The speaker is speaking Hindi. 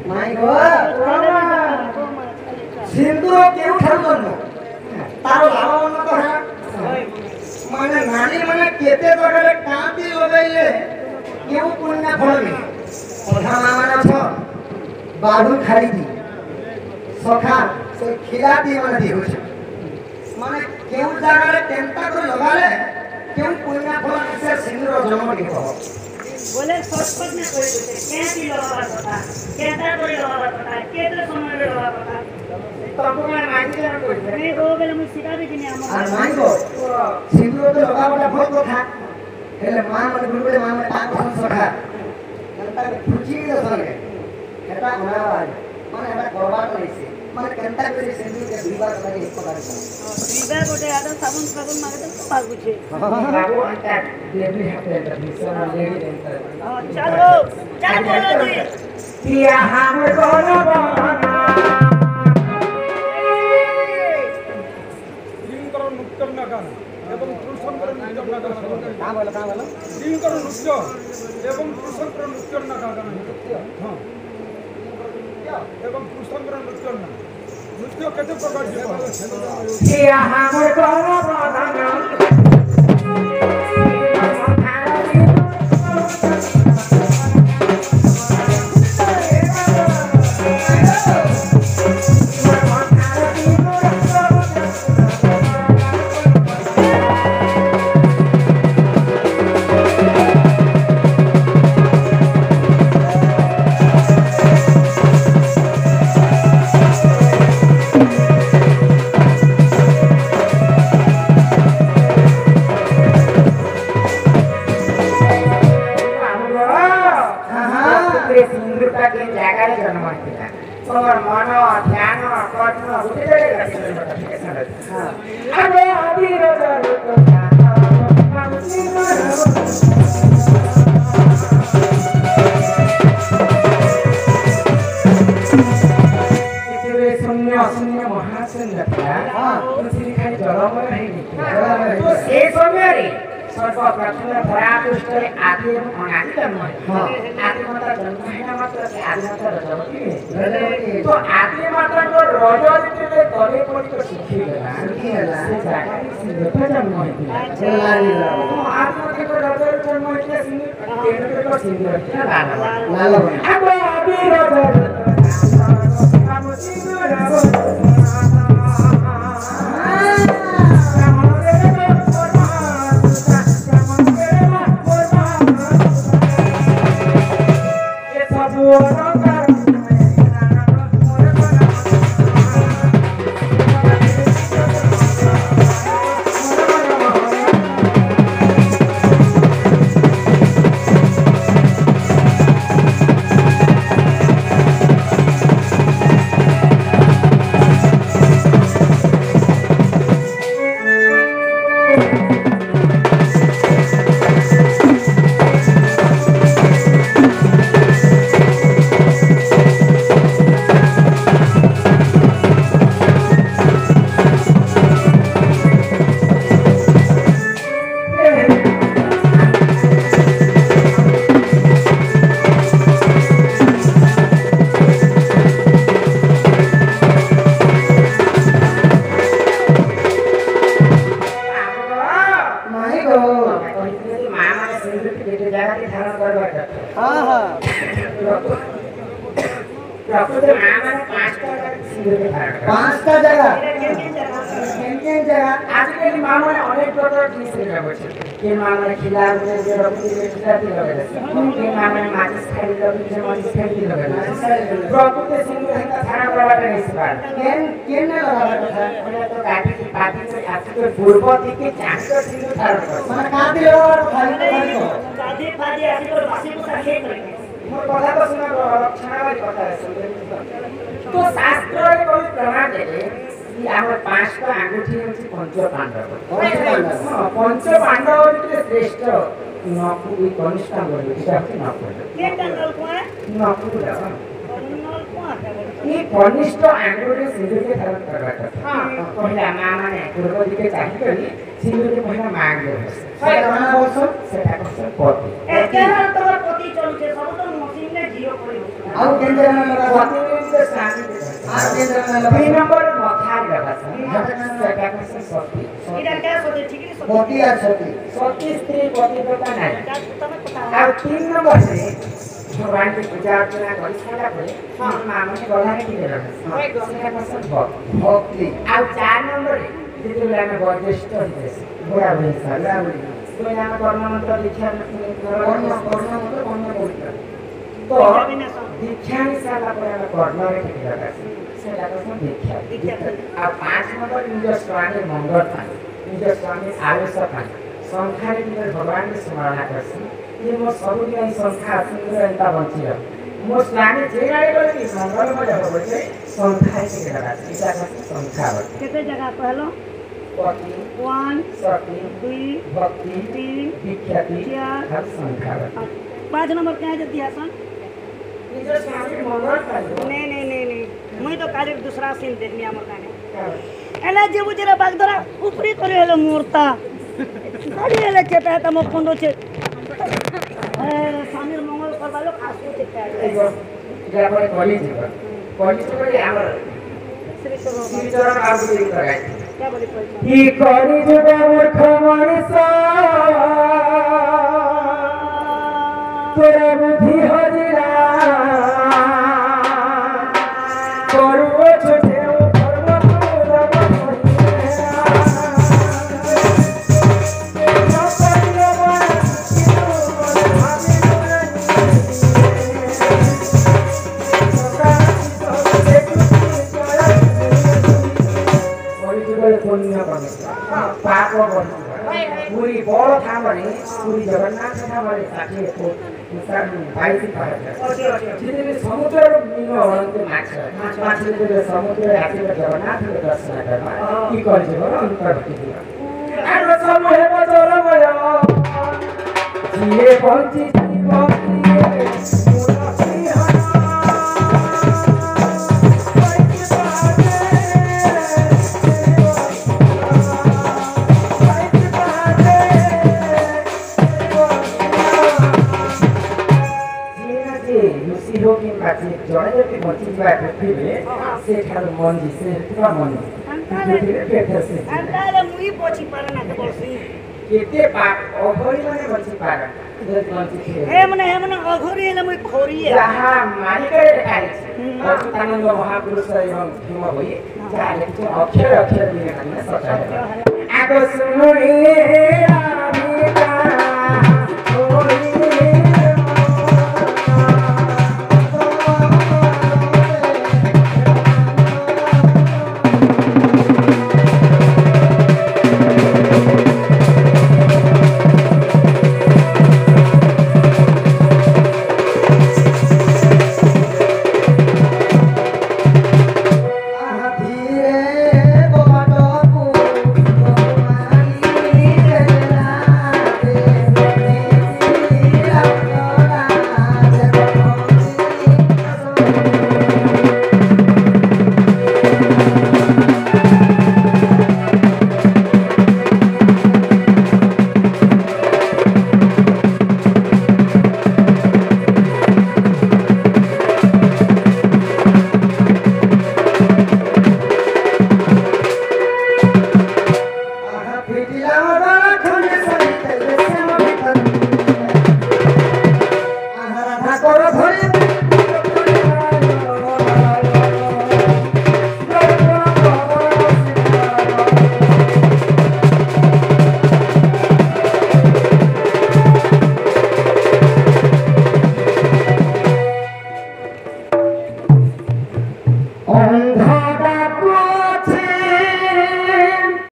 माय गॉड सिंदूर केउ ठाउन तारो लावन तो है माने नानी माने केते जगह कांती लगाइले केउ पुण्य फल में ओढ़ा माने छ बाडू खाई दी सखा से खिलाती माने दी होछ माने केउ जगह टेंटा को लगाले केउ पुण्य फल से सिंदूर जन्म के हो बोले शॉर्टकट में कोई पूछे क्या की लगावा पता केता कोई लगावा पता केते समय में लगावा पता तब मैं मांगी ले कोई नहीं हो गेले मैं सिखा दे कि नहीं हम और मांगो सिंदूर तो लगावटा बहुत কথা हेले मां मन गुरुले मां मन टांग कोन सखा नंतर खुची दे संगे एटा गुणावाज माने एटा करबार नइसे माने केनता करे सिंदूर के विवाह करे एक प्रकार से विवाह गोटे आदा साबुन साबुन मांगते तो बाबू छे बाबू अंता लेबी हटे विश्व लेडी देंतर चलो चल बोलो जी पिया हम कोनो बहाना এবং পুরুষঙ্কর নৃত্য না গান का बोलो লিঙ্গর নৃত্য এবং পুরুষঙ্কর নৃত্য না গান হ্যাঁ এবং পুরুষঙ্কর নৃত্য না নৃত্য কেতে প্রকার पिया हम कोनो बहाना और मनो ध्यान कर्म उठे अरे अविरत रूप शून्य शून्य महाशून्य खाली जलमय तो से समय सर्वप्रथम धरापृष्ठ आदि एवं अनादि जन्म है आदि माता जन्म है मात्र से आदि माता रजवती है तो आदि माता को रजवती के तले पड़ी तो सुखी गया से जाकर सिंह जन्म है तो आदि माता को रजवती जन्म है सिंह केंद्र को सिंह लाल अब अभी रजवती हम सिंह पांचटा जगह आजकल मामा ने अनेक प्रकार की सेवा करছে के मामा ने खिला में जे रखती है खिलाती लगे के मामा ने माचिस खाई लगे जे माचिस खाई लगे प्रकृति सिंह है का थाना करवा नहीं सका केन ने लगा था पहले तो काटी की पाती से आती तो पूर्व दिखे जाकर सिंह थाना माने काटी लगा खाली काटी पाती आती तो बासी को रखे मोर कथा तो सुना रक्षणा वाली कथा है तो शास्त्र रे कोई प्रमाण दे कि हमर पांचटा अंगूठी होची पंच पांडव पंच पांडव के श्रेष्ठ नकुल कनिष्ठ अंगूठी এটা হচ্ছে নকুল के टंगल को है नकुल ये कनिष्ठ अंगूठी सिंदूर के धारण करवा हां पहला माने पूर्व दिके चाहि करी सिंदूर के पहला मांग ले सेटा माने बोलছো सेटा করছে পতি একের তোর পতি চলছে সব তো মসিন নে জিও করে ଆଉ କେନ୍ଦ୍ର ନମ୍ବର ପ୍ରତିନିଧିତ୍ୱ ସ୍ୱାମୀ আর কেନ୍ଦ୍র ଦୁଇ ନମ୍ବର ନମ୍ବର ମଥାର ବ୍ୟବସ୍ଥା ସେଟା ହେଉଛି ସତୀ এটা কে সত্যি ঠিকই সত্যি পতি আর সতী ସତୀ ସ୍ତ୍ରୀ ପତିବ୍ରତା ନାହିଁ তবে কথা ଆଉ 3 ନମ୍ବରରେ ଭଗବାନଙ୍କୁ ପୂଜା ଅର୍ଚ୍ଚନା କରିସାରିଲା ପରେ ମାମୁନି ଗଲାରେ ଟିକେ ସେଟା ହେଉଛି ଭକ୍ତି ভক্তি ଆଉ 4 ନମ୍ବରରେ ଯେତେବେଳେ ଆମେ ବୟୋଜ୍ୟେଷ୍ଠ ହେଇଯାଏ ବୁଢ଼ା ବୁଢ଼ୀ ସାରିଲା ସେତେବେଳେ ଆମେ କର୍ମମନ୍ତ୍ର ଦୀକ୍ଷା কর্ণ কর্ণ মতো কর্ণ পবিত্র ତ ଦୀକ୍ଷା ହେଇସାରିଲା ପରେ ଆମେ କର୍ମରେ ଟିକେ ଲଗାସି ସେଟା ହେଉଛି ଦୀକ୍ଷା ଆଉ 5 ନମ୍ବର ନିଜ ସ୍ୱାମୀ ମଙ୍ଗଳ ପାଇଁ ନିଜ ସ୍ୱାମୀ ଆୟୁଷ ପାଇଁ ସଂଖ୍ୟାରେ ନିଜର ଭଗବାନଙ୍କୁ ସ୍ମରଣ କରସି ଯେ ମୋ ସବୁଦିନ ଏଇ ସଂଖ୍ୟା ସୁନ୍ଦର ଏନ୍ତା ବଞ୍ଚିବ ମୋ ସ୍ୱାମୀ ଯେ ଗାଡ଼ି ଗଲେ ମଙ୍ଗଳମୟ ହେବ ବୋଲି ସଂଖ୍ୟାରେ ଟିକେ ଲଗାସି ଏଇଟା ହେଉଛି ସଂଖ୍ୟା ଭକ୍ତି কেতে জায়গা কহলো ପତି 1 ସତୀ 2 ଭକ୍ତି 3 ବିଖ୍ୟାତି ଚାର, ଆଉ ସଂଖ୍ୟା ଭକ୍ତି 5 नंबर क्या जल्दी हसन ନିଜ ସ୍ୱାମୀ ମଙ୍ଗଳ ପାଇଁ नहीं नहीं नहीं नहीं मुई तो काले दूसरा सीन देखनी हमर गाने एला जे बुजरा बागदरा ऊपरी करे हेलो मूर्ता गाड़ी हेले चेता है तम पंडो छे स्वामी मंगल करबालो खासो चेता है ଯାହା ପରେ କଲିଯୁଗ କଲିଯୁଗରେ ଆମର श्री चरण ଶ୍ରୀଚରଣ ବାବୁ ଦେଇ କରାଏ क्या बोली कोई କି କଲିଯୁଗ ମୂର୍ଖ ମଣିଷ ତୋର ବୁଦ୍ଧି ହଜିଲା କରୁଅଛୁ ଯେଉଁ କର୍ମ ପାପ ପୁରୀ ବଡ଼ ଧାମରେ ପୁରୀ ଜଗନ୍ନାଥ ଧାମରେ 60 ଫୁଟ 22 ପାହାଚ ଯେତେବେଳେ ସମୁଦ୍ରର ମିନ ଅଣନ୍ତି ମାଛ ଯେତେବେଳେ ସମୁଦ୍ରରେ ଆସିଲେ ଜଗନ୍ନାଥଙ୍କ ଦର୍ଶନ କରିବା କି କରିଯିବ ଅନ୍ତର୍ଭୁକ୍ତି ଯିବ ଆଗ ସବୁ ହେବ ଜଳମୟ ଯିଏ ବଞ୍ଚିଯିବ ଜଣେ ଯଦି ବଞ୍ଚିଯିବା ପୃଥିବୀରେ ସେଠାରୁ ମଞ୍ଜି ସେ ଥିବା ମଞ୍ଜି अंताले मुई पोची पारे ना के बोलसी କେତେ ଅଘରୀ ମାନେ ବଞ୍ଚି ପାରନ୍ତି ଯଦି ବଞ୍ଚିଥିବେ हे मने अघोरी हेले मुई खोरी है ଯାହା ମାଳିକାରେ ଲେଖାଯାଇଛି ଅଚ୍ୟୁତାନନ୍ଦ ମହାପୁରୁଷ ଏବଂ ଭୀମ ହୋଇ ଯାହା ଲେଖିଛନ୍ତି ଅକ୍ଷର ଅକ୍ଷର ଦିନେ ମାନେ ସଚା ହେବ ଆଗ ଶୁଣି ରାଧିକା ହୋଇ ଅନ୍ଧାର